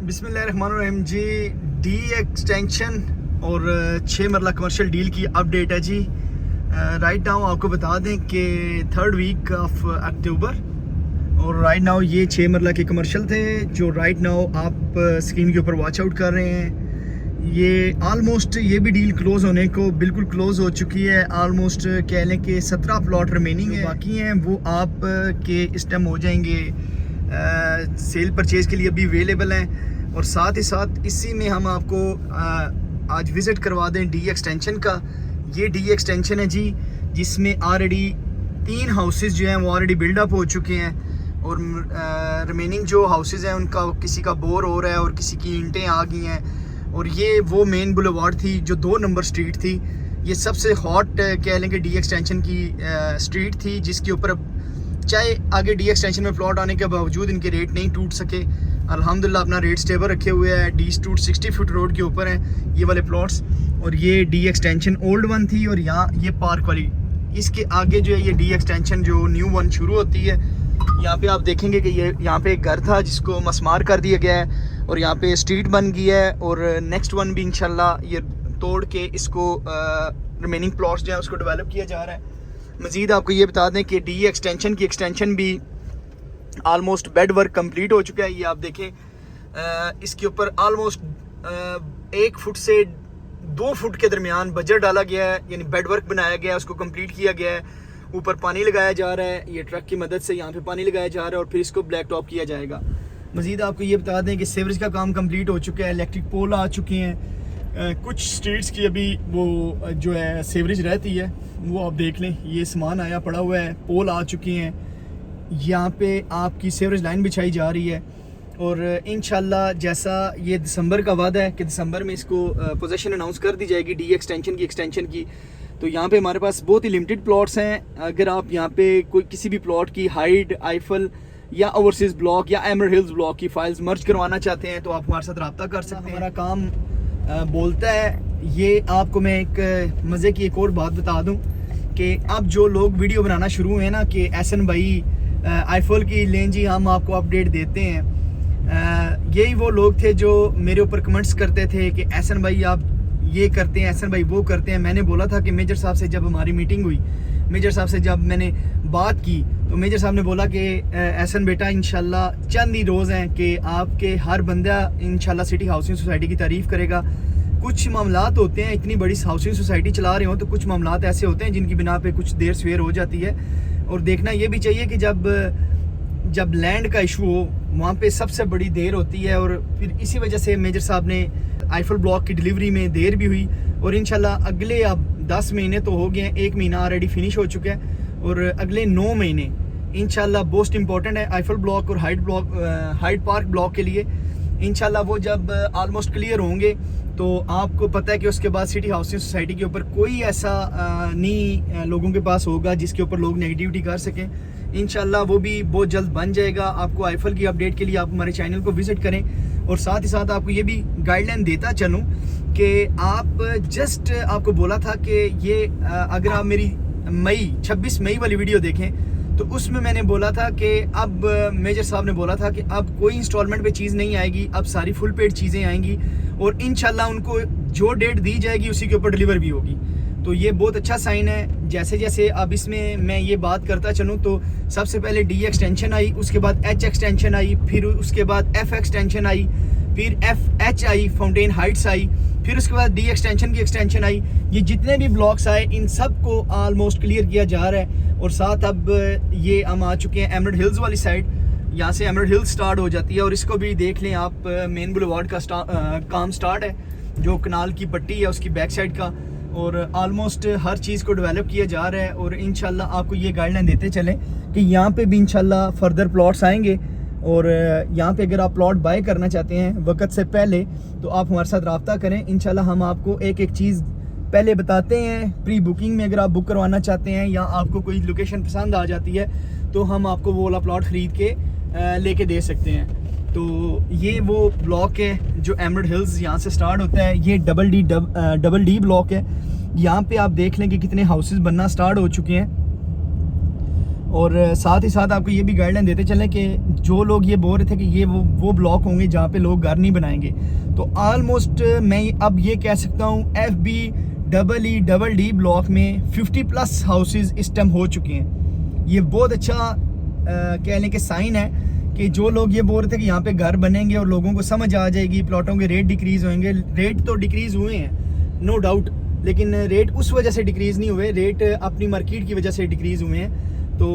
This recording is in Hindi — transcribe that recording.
बिस्मिल्लाहिर्रहमानिर्रहीम जी। डी एक्सटेंशन और 6 मरला कमर्शियल डील की अपडेट है जी। राइट नाउ आपको बता दें कि 3rd वीक ऑफ अक्टूबर और राइट नाउ ये 6 मरला के कमर्शियल थे जो राइट नाउ आप स्क्रीन के ऊपर वॉच आउट कर रहे हैं। ये आलमोस्ट ये भी डील क्लोज़ होने को बिल्कुल क्लोज़ हो चुकी है। आलमोस्ट कह लें कि 17 प्लॉट रिमेनिंग है, बाकी हैं वो आप के इस टाइम हो जाएंगे सेल परचेज़ के लिए अभी अवेलेबल हैं। और साथ ही साथ इसी में हम आपको आज विज़िट करवा दें डी एक्सटेंशन का। ये डी एक्सटेंशन है जी, जिसमें ऑलरेडी 3 हाउसेस जो हैं वो ऑलरेडी बिल्डअप हो चुके हैं और रिमेनिंग जो हाउसेस हैं उनका किसी का बोर हो रहा है और किसी की ईंटें आ गई हैं। और ये वो मेन बुलेवार्ड थी जो 2 नंबर स्ट्रीट थी, ये सबसे हॉट कह लें कि डी एक्सटेंशन की स्ट्रीट थी, जिसके ऊपर चाहे आगे डी एक्सटेंशन में प्लॉट आने के बावजूद इनके रेट नहीं टूट सके। अल्हम्दुलिल्लाह अपना रेट स्टेबल रखे हुए है। डी स्टूट 60 फुट रोड के ऊपर हैं ये वाले प्लॉट्स। और ये डी एक्सटेंशन ओल्ड वन थी और यहाँ ये पार्क वाली, इसके आगे जो है ये डी एक्सटेंशन जो न्यू वन शुरू होती है। यहाँ पे आप देखेंगे कि ये यहाँ पे एक घर था जिसको मसमार कर दिया गया है और यहाँ पे स्ट्रीट बन गई है। और नेक्स्ट वन भी इंशाल्लाह ये तोड़ के इसको रिमेनिंग प्लॉट्स जो है उसको डेवलप किया जा रहा है। मज़ीद आपको ये बता दें कि डी एक्सटेंशन की एक्सटेंशन भी आलमोस्ट बेड वर्क कंप्लीट हो चुका है। ये आप देखें इसके ऊपर आलमोस्ट 1 फुट से 2 फुट के दरमियान बजट डाला गया है, यानी बेड वर्क बनाया गया है, उसको कंप्लीट किया गया है। ऊपर पानी लगाया जा रहा है, ये ट्रक की मदद से यहाँ पे पानी लगाया जा रहा है और फिर इसको ब्लैक टॉप किया जाएगा। मज़ीद आपको ये बता दें कि सीवरेज का काम कंप्लीट हो चुका है, इलेक्ट्रिक पोल आ चुके हैं। कुछ स्ट्रीट्स की अभी वो जो है सीवरेज रहती है वो आप देख लें, ये सामान आया पड़ा हुआ है, पोल आ चुके हैं। यहाँ पे आपकी सीवरेज लाइन बिछाई जा रही है और इंशाल्लाह जैसा ये दिसंबर का वादा है कि दिसंबर में इसको पोजीशन अनाउंस कर दी जाएगी डी एक्सटेंशन की। तो यहाँ पे हमारे पास बहुत ही लिमिटेड प्लॉट्स हैं। अगर आप यहाँ पे कोई किसी भी प्लॉट की हाइड, आईफल या ओवरसीज ब्लॉक या एमरल्ड हिल्स ब्लॉक की फाइल्स मर्ज करवाना चाहते हैं तो आप हमारे साथ रब्ता कर सकते हैं। हमारा काम बोलता है ये। आपको मैं एक मज़े की एक और बात बता दूं कि अब जो लोग वीडियो बनाना शुरू हुए ना कि एहसन भाई आईफल की लें जी, हम आपको अपडेट देते हैं। यही वो लोग थे जो मेरे ऊपर कमेंट्स करते थे कि एहसन भाई आप ये करते हैं, एहसन भाई वो करते हैं। मैंने बोला था कि मेजर साहब से जब हमारी मीटिंग हुई, मेजर साहब से जब मैंने बात की तो मेजर साहब ने बोला कि एहसन बेटा इंशाल्लाह चंद ही रोज़ हैं कि आपके हर बंदा इंशाल्लाह सिटी हाउसिंग सोसाइटी की तारीफ़ करेगा। कुछ मामलात होते हैं, इतनी बड़ी हाउसिंग सोसाइटी चला रहे हो तो कुछ मामलात ऐसे होते हैं जिनकी बिना पे कुछ देर सवेर हो जाती है। और देखना ये भी चाहिए कि जब लैंड का इशू हो वहाँ पे सबसे बड़ी देर होती है। और फिर इसी वजह से मेजर साहब ने आईफल ब्लॉक की डिलीवरी में देर भी हुई और इंशाल्लाह अगले अब 10 महीने तो हो गए हैं, 1 महीना ऑलरेडी फिनिश हो चुका है और अगले 9 महीने इंशाल्लाह मोस्ट इंपॉर्टेंट है आईफल ब्लॉक और हाइड पार्क ब्लॉक के लिए। इंशाल्लाह वो जब ऑलमोस्ट क्लियर होंगे तो आपको पता है कि उसके बाद सिटी हाउसिंग सोसाइटी के ऊपर कोई ऐसा नहीं लोगों के पास होगा जिसके ऊपर लोग नेगेटिविटी कर सकें। इंशाल्लाह वो भी बहुत जल्द बन जाएगा। आपको आईफल की अपडेट के लिए आप हमारे चैनल को विजिट करें और साथ ही साथ आपको ये भी गाइडलाइन देता चलूँ कि आप जस्ट आपको बोला था कि ये अगर आप मेरी 26 मई वाली वीडियो देखें तो उसमें मैंने बोला था कि अब मेजर साहब ने बोला था कि अब कोई इंस्टॉलमेंट पे चीज़ नहीं आएगी, अब सारी फुल पेड चीज़ें आएंगी और इंशाल्लाह उनको जो डेट दी जाएगी उसी के ऊपर डिलीवर भी होगी। तो ये बहुत अच्छा साइन है। जैसे जैसे अब इसमें मैं ये बात करता चलूँ तो सबसे पहले डी एक्सटेंशन आई, उसके बाद एच एक्सटेंशन आई, फिर उसके बाद एफ एक्सटेंशन आई, फिर F H I, fountain Heights आई, फिर उसके बाद डी एक्सटेंशन की एक्सटेंशन आई। ये जितने भी ब्लॉक्स आए इन सब को ऑलमोस्ट क्लियर किया जा रहा है। और साथ अब ये हम आ चुके हैं एमरल्ड हिल्स वाली साइड, यहाँ से एमरल्ड हिल्स स्टार्ट हो जाती है और इसको भी देख लें आप, मेन बुलेवार्ड का काम स्टार्ट है जो कनाल की पट्टी है उसकी बैक साइड का। और ऑलमोस्ट हर चीज़ को डेवलप किया जा रहा है और इंशाल्लाह आपको ये गाइडलाइन देते चलें कि यहाँ पे भी इंशाल्लाह फर्दर प्लॉट्स आएंगे। और यहाँ पे अगर आप प्लॉट बाय करना चाहते हैं वक्त से पहले तो आप हमारे साथ रब्ता करें। इंशाल्लाह हम आपको एक एक चीज़ पहले बताते हैं। प्री बुकिंग में अगर आप बुक करवाना चाहते हैं या आपको कोई लोकेशन पसंद आ जाती है तो हम आपको वो वाला प्लॉट ख़रीद के लेके दे सकते हैं। तो ये वो ब्लॉक है जो एमरल्ड हिल्स यहाँ से स्टार्ट होता है। ये डबल डी ब्लॉक है। यहाँ पे आप देख लें कि कितने हाउसेस बनना स्टार्ट हो चुके हैं और साथ ही साथ आपको ये भी गाइडलाइन देते चलें कि जो लोग ये बोल रहे थे कि ये वो ब्लॉक होंगे जहाँ पे लोग घर नहीं बनाएंगे, तो ऑलमोस्ट मैं अब ये कह सकता हूँ FBEED ब्लॉक में 50+ हाउसेज इस टाइम हो चुके हैं। ये बहुत अच्छा कह लें कि साइन है कि जो लोग ये बोल रहे थे कि यहाँ पे घर बनेंगे और लोगों को समझ आ जाएगी, प्लॉटों के रेट डिक्रीज़ होंगे। रेट तो डिक्रीज़ हुए हैं नो डाउट, लेकिन रेट उस वजह से डिक्रीज़ नहीं हुए, रेट अपनी मार्केट की वजह से डिक्रीज़ हुए हैं। तो